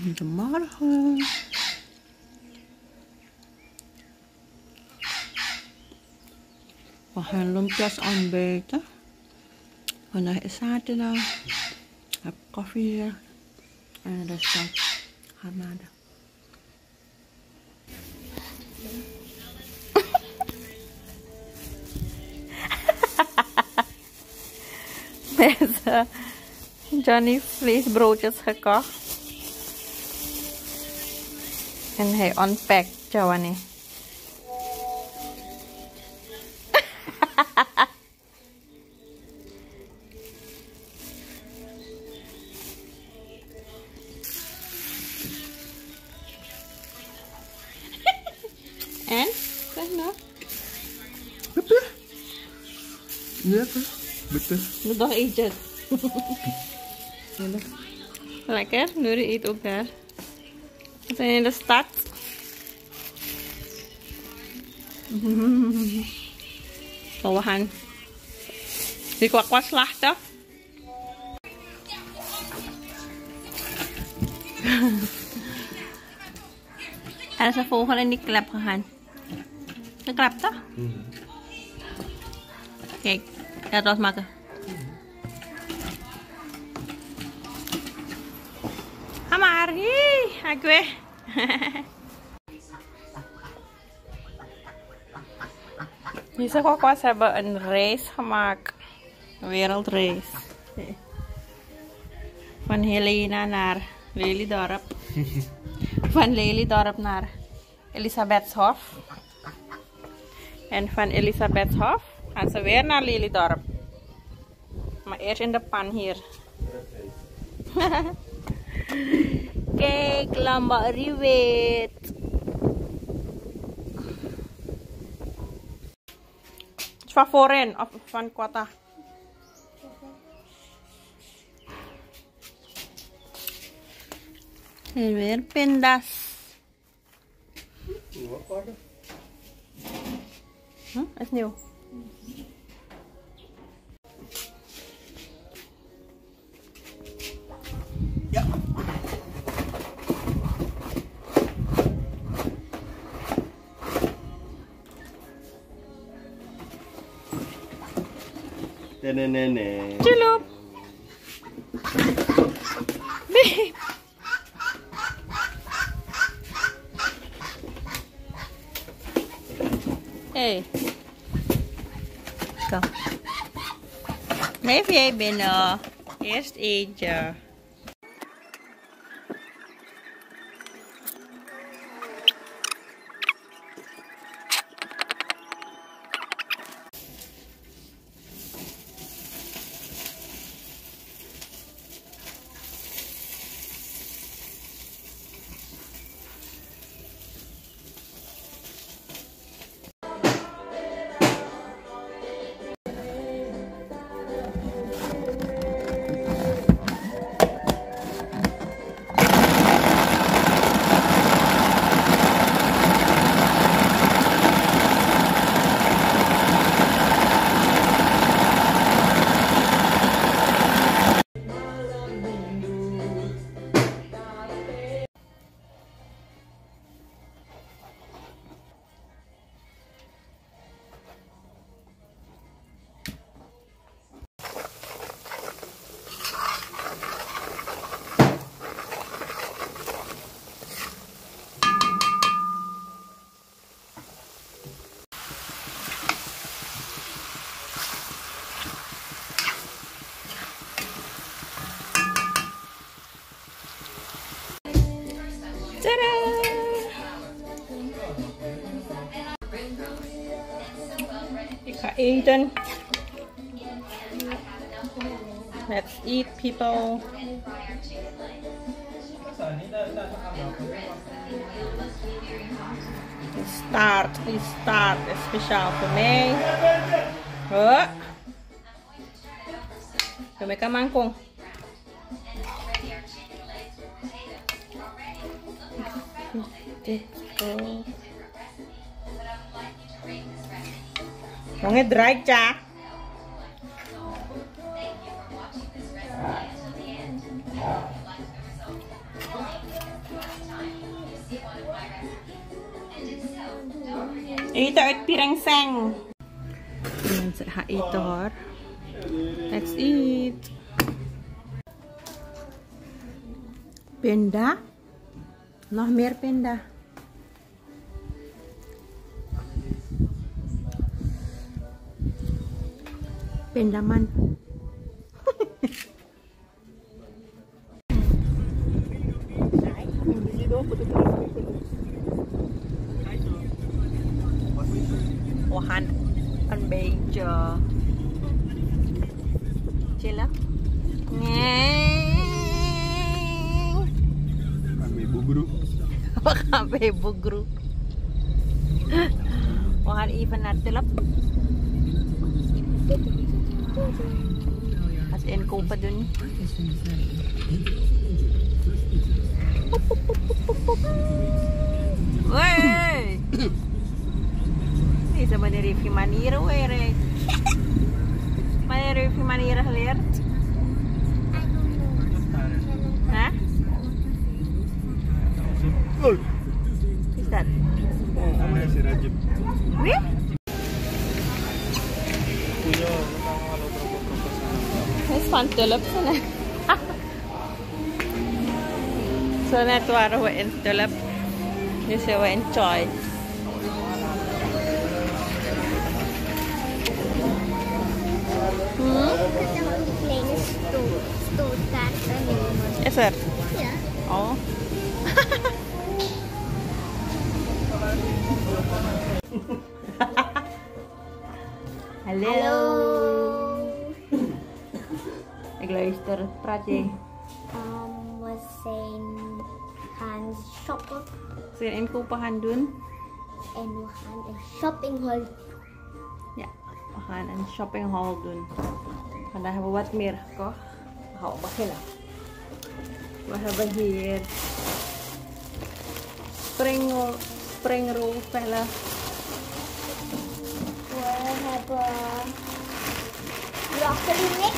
Goedemorgen. We gaan lumpjes ontbijten. Vandaag is zaterdag. Ik heb koffie hier. En de rest van garnalen. Mensen, Johnny vleesbroodjes gekocht. En hij unpackt Johnny. En? Zeg nou. Beter. Beter. Doe toch eentje. Lekker, Nuri eet ook daar. We zijn in de stad. So, we gaan die kwak slachten. En ze volgende in die klep gegaan. De klep toch? Kijk, ja, dat maken. Ga maar, ga ik weg. Deze kwakwas hebben een reis gemaakt. Een wereldreis. Van Helena naar Lelydorp. Van Lelydorp naar Elisabethshof. En van Elisabethshof gaan ze weer naar Lelydorp. Maar eerst in de pan hier. Kijk, lamba riwet. Het is van voorin of van kota? Hier weer pindas. Is nieuw. Ja. Nee. Chilo. Beep. Hey. Kom. Blijf jij binnen. Eerst eentje. Tada! Ik ga eten. Let's eat, people. Die staart is speciaal voor mij. Doe ik een mangkong. Mau ngedrive cha. Ito at pirangseng. Ito. Let's eat. Penda. Nog meer penda. Pendaman. Wahan an bejo. Cila. Kami bugru. Kami bugru. Wahan even natilap. As in ko pa dun. Wey! Isa ba ni Riffy Manira, wey? Mana Riffy Manira halir? Hah? Is that? Ano si Rajib? Wih? It's fun tulip sana. So na tuwara wa in tulip. You say wa enjoy. Yes sir. Yeah. Oh. Hallo. Ik luister, praat je? We zijn gaan shoppen Ze gaan inkopen doen. en we gaan een shoppinghal. Ja, we gaan een shoppinghal doen. Vandaag hebben we wat meer gekocht. We gaan beginnen. We hebben hier springrolpellen. We hebben broccoli mix.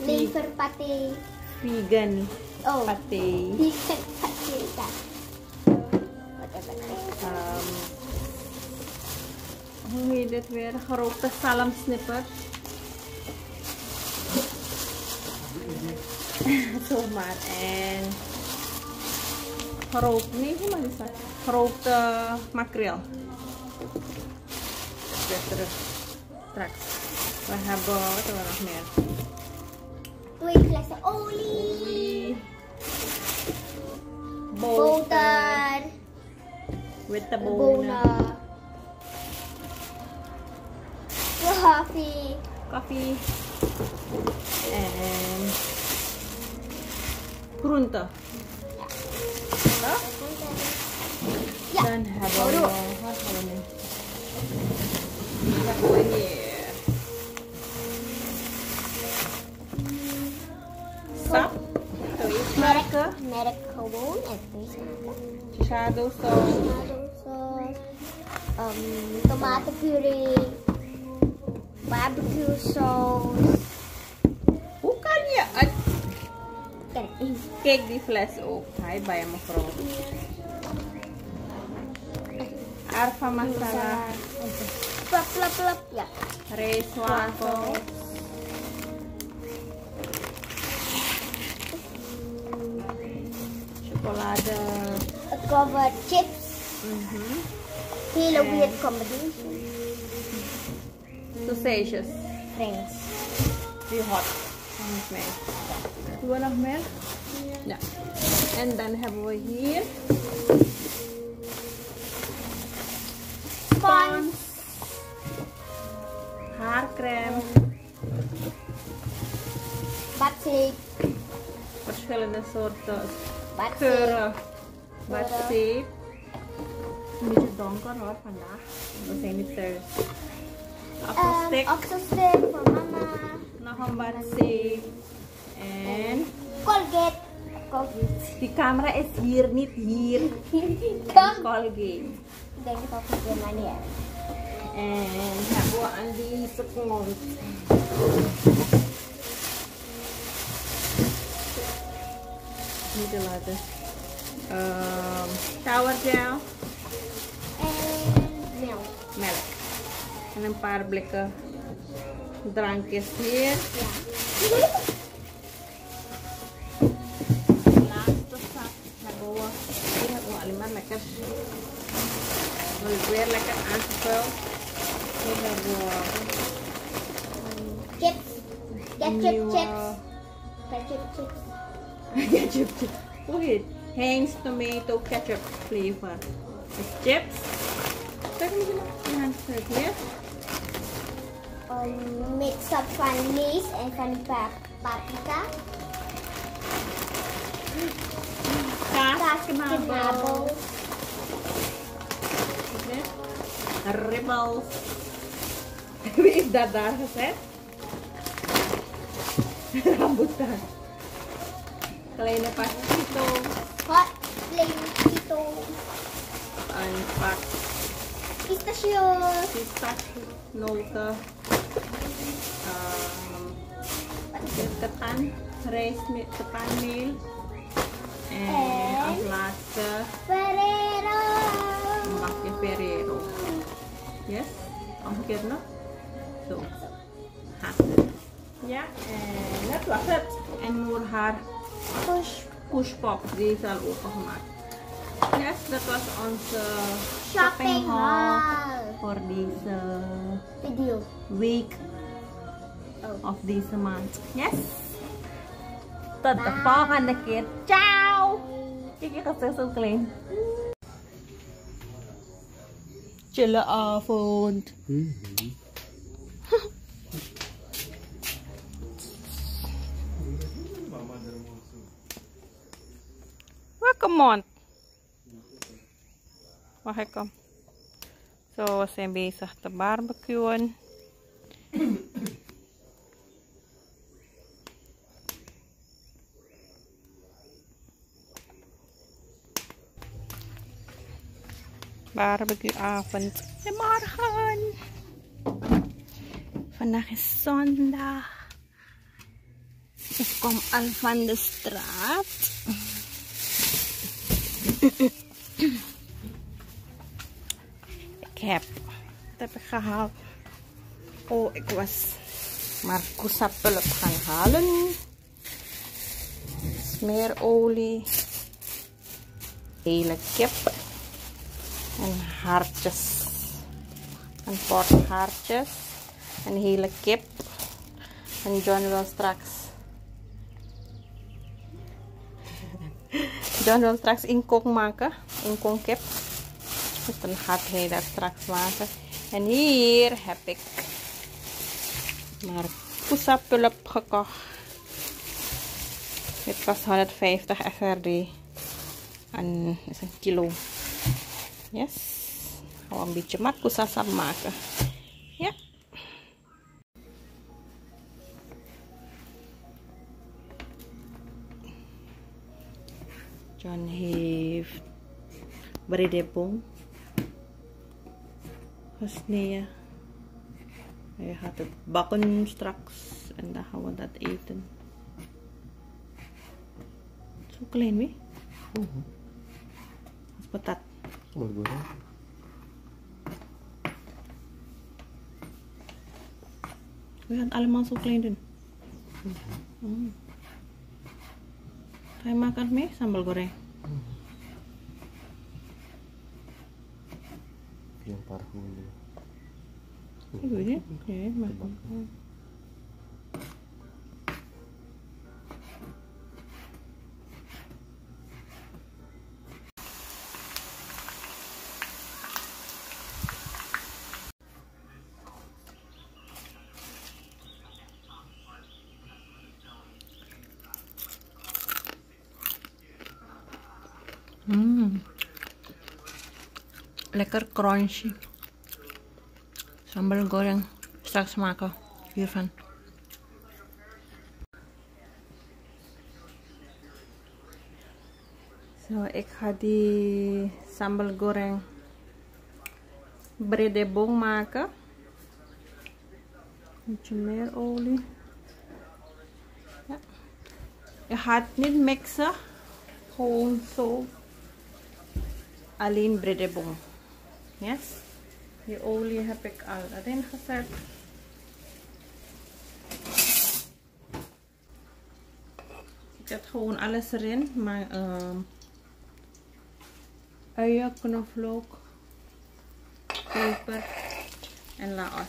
Leverpaté. Vegan Oh, pate. vegan paté. Whatever. Hoe heet dit weer? Gerookte salmsnippers. Zomaar. En gerookt, nee, helemaal niet dat. Gerookte makreel. Weer terug. Straks. We hebben, wat hebben we nog meer? 2 flessen olie. Boter. Witte bonen. Koffie. En groenten. Ja. Ja. Dan hebben we, wat hebben we nu? Wat hebben we hier? Sap. Merk gewoon en Shadow sauce. Tomatenpuree, barbecue sauce. Hoe kan je het? Kijk die fles ook. Hij bij mevrouw. Arva massala. Plap. Ja. Reiswafel. Chocolade. Covered chips. Hele weird combination. Sausages. Friends. Die hot. Nog meer. Doen we nog meer? Ja. En dan hebben we hier Spons. haarcrème. Badzeep. Verschillende soorten Badzeep. geuren. Badzeep. Een beetje donker hoor vandaag. We zijn niet thuis. Appelstick. Oxelstick voor mama. Nog een badzeep. En Colgate. die camera is hier, niet hier. Colgate. Ik denk dat het weer maar niet is. En hebben we aan deze kant. niet te laten. Shower gel. En melk. Melk. En een paar blikken drankjes hier. Ja. Laatste zak naar boven. Hier hebben we alleen maar lekker. Weer lekker aangevuld. Hier hebben we Chips. Ketchup nieuwe- chips. Ketchup chips. ketchup chips. Look it. Heinz tomato ketchup flavor. It's chips. Kijk eens naar hier. Mix up van mayonnaise en van die paprika. Kaasknabel. Ribbels. Wie is dat daar gezet? Rambutan. Kleine pastito. Hot plain Cheetos. Een pak Pistachios. pistachenoten. Ketan, ketanmeel. En als laatste Ferrero. een bakje Ferrero. Yes? Omgekeerd nog? Zo. Ha. Ja, en dat was het. En voor haar pushpop, die is al opengemaakt. Yes, dat was onze shopping haul voor deze Video. week of deze maand. Yes! Tot de volgende keer. Ciao! Kijk, je gaat zo klein. Chille avond. Welke mond? Wacht, ik kom. Zo, we zijn bezig te barbecuen. Barbecueavond. En morgen. Vandaag is zondag. Ik kom al van de straat. Wat heb ik gehaald? Oh, ik was marcousa-pulp gaan halen. Smeerolie. Hele kip. En hartjes. Een pot hartjes. Een hele kip. En John wil straks inkook maken. Inkookkip. Dus dan gaat hij dat straks maken. En hier heb ik marcousa-pulp gekocht. Dit kost 150 FRD. En is een kilo. Yes. Gaan we een beetje marcousa-sap maken. Ja. John heeft brede gesneden. Hij gaat het bakken straks en dan gaan we dat eten. Zo klein wie? Als patat. We gaan het allemaal zo klein doen. Ga je makan mee sambal goreng? Yang parfum dulu. Ibu ini? Ya, makan. Lekker crunchy. Sambal goreng straks maken hiervan. Zo, ik ga die sambal goreng brede maken. Beetje meer olie. Ja. Je gaat niet mixen. gewoon zo alleen bredebong. Yes? Die olie heb ik al erin gezet. Ik zet gewoon alles erin, maar uien, knoflook, peper en laos.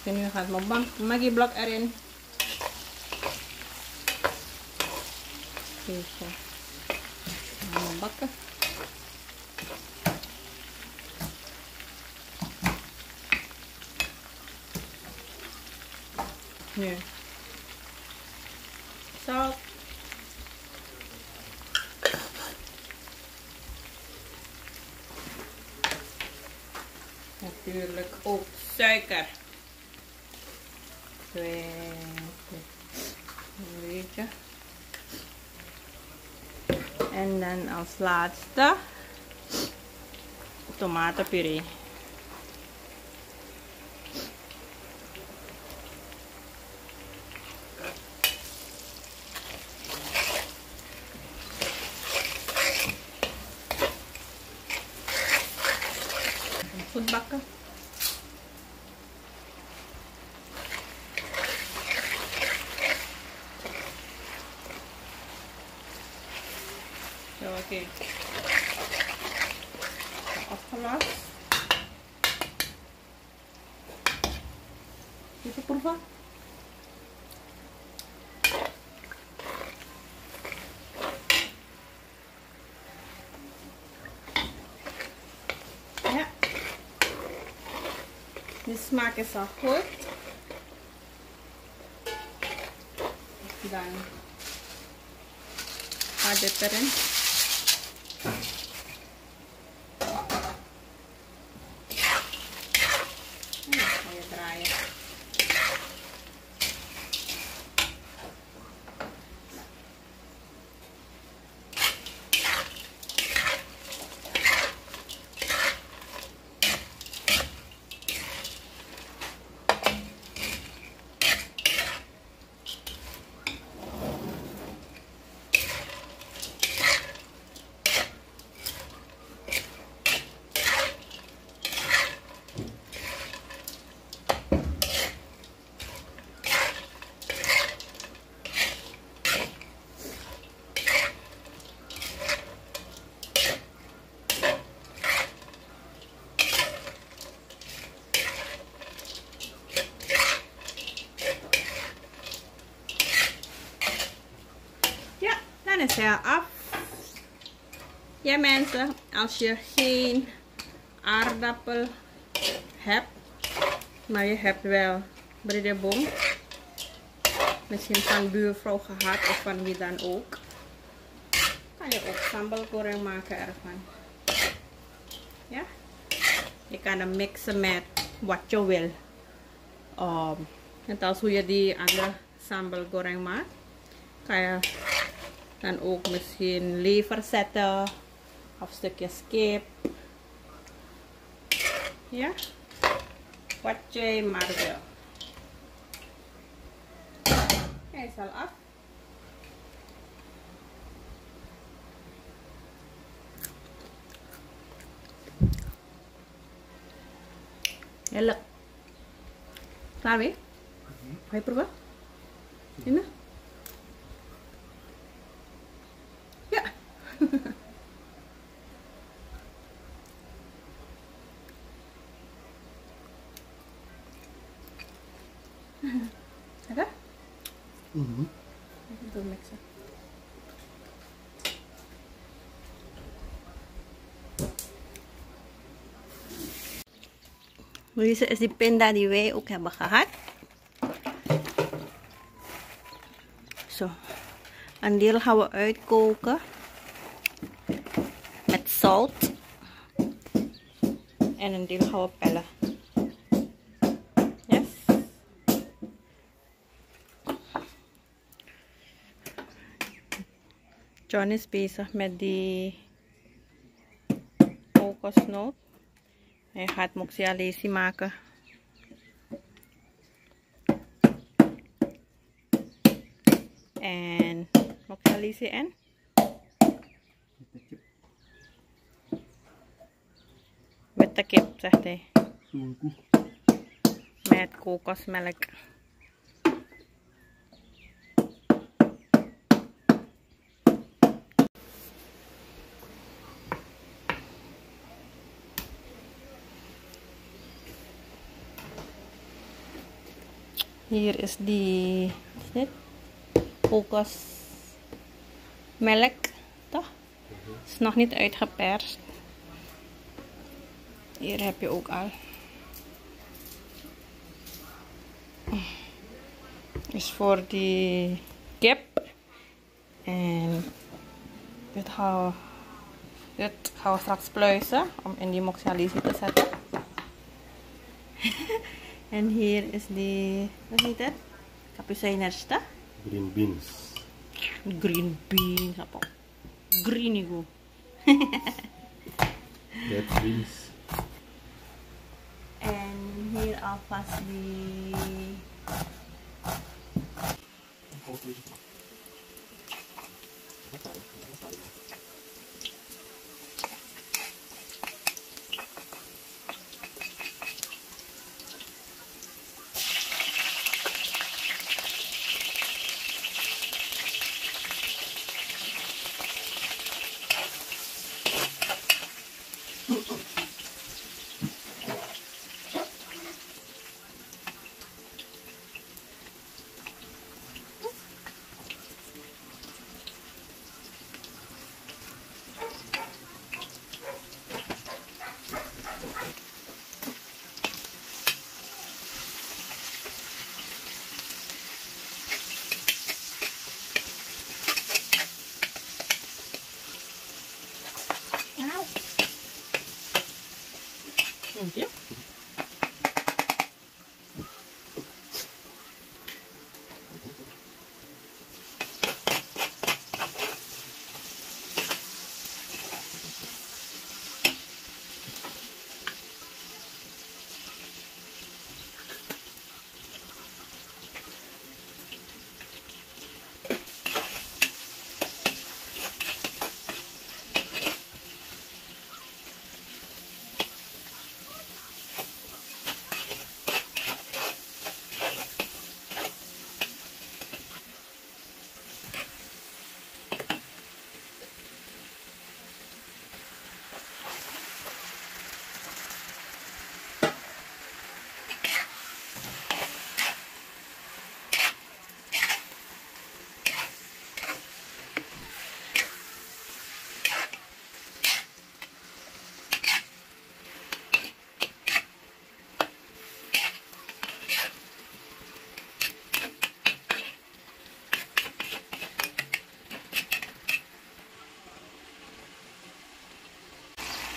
En nu gaat mijn Maggi blok erin. Deze gaan we bakken. Nu zout. Natuurlijk ook suiker. Beetje. En dan als laatste tomatenpuree. Goed bakken. Zo, oké. Afgelast. Even proeven. Ja. De smaak is al goed. Dan gaat dit erin. En dan ga je draaien. Dan is hij af. Ja mensen, als je geen aardappel hebt, maar je hebt wel bredebong, misschien van buurvrouw gehad of van wie dan ook, kan je ook sambel goreng maken ervan. Ja? Je kan hem mixen met wat je wil. Net als hoe je die andere sambal goreng maakt, kan je dan ook misschien lever zetten of stukjes kip. Ja, wat je maar wil. Hij is al af. Heerlijk. Klaar weer? Ga je proeven? Ini? Ja. Ada? Itu mixer. Deze is die pinda die wij ook hebben gehad. Zo. Een deel gaan we uitkoken. Met zout. En een deel gaan we pellen. Yes. John is bezig met die kokosnoot. Hij gaat moxialesi maken. En moxialesi en witte kip, zegt hij. Met kokosmelk. Hier is die kokosmelk, toch? Is nog niet uitgeperst. Hier heb je ook al. Is voor die kip. En dit gaan we straks pluizen om in die moxialesi te zetten. En hier is die, wat heet het? Kapucijners, toch? Green beans. Green beans, apa? Green itu. Red beans. En hier alvast die ya.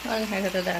Ano kayo ito dah?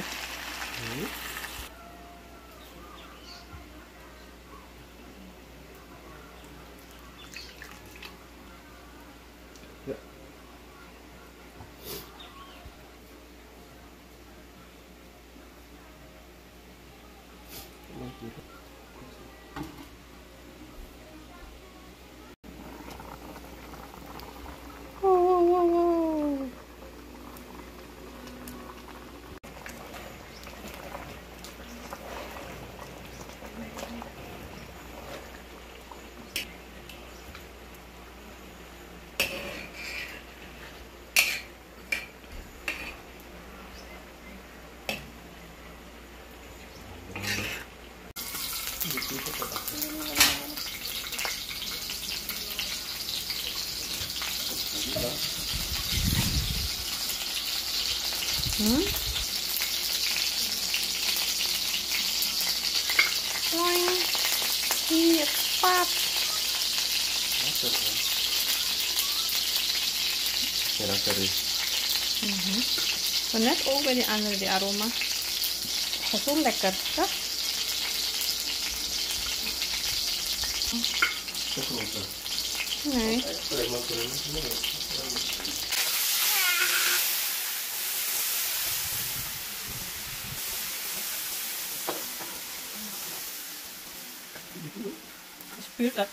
Hier, pap. Maar net ook bij die andere, die aroma. Dat is zo lekker, toch? Nee. Spuurt dat.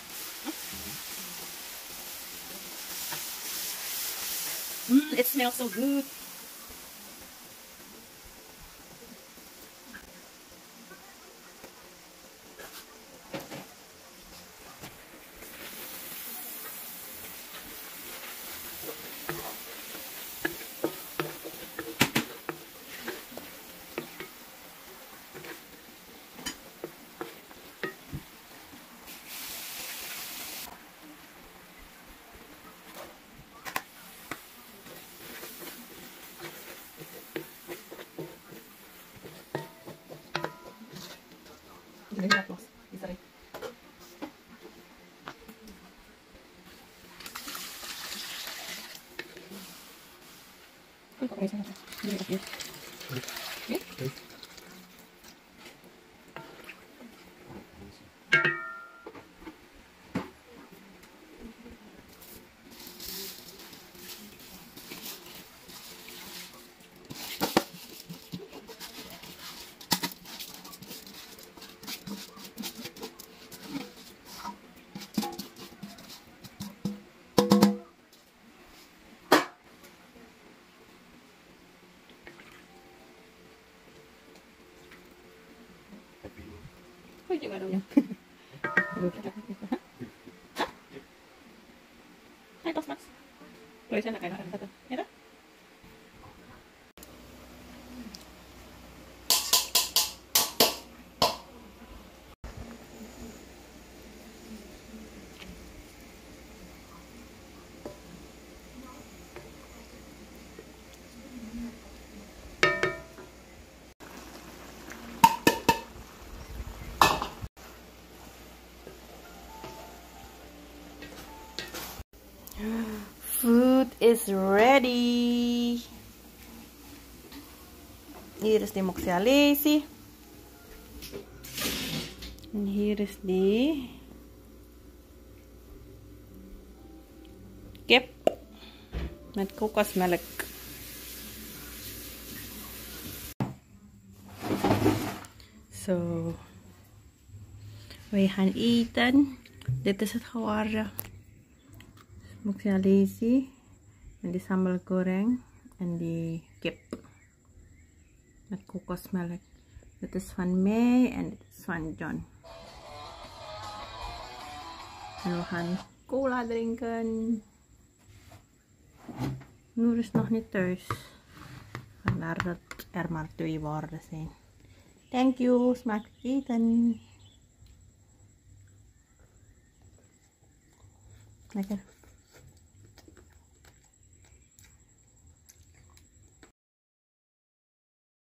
It smells so good. Uy, juga dong. Hai, tos mas. Tulisannya kayak ada satu. Ya toh? Food is ready. Hier is de mozzarella. En hier is de kip met kokosmelk. So, we gaan eten. Dit is het geworden. Mozzarella en die sambal goreng en die kip met kokosmelk. Dit is van mij en dit is van John. En we gaan cola drinken. Noor is nog niet thuis. Vandaar dat er maar 2 borden zijn. Thank you, smakelijk eten. Lekker.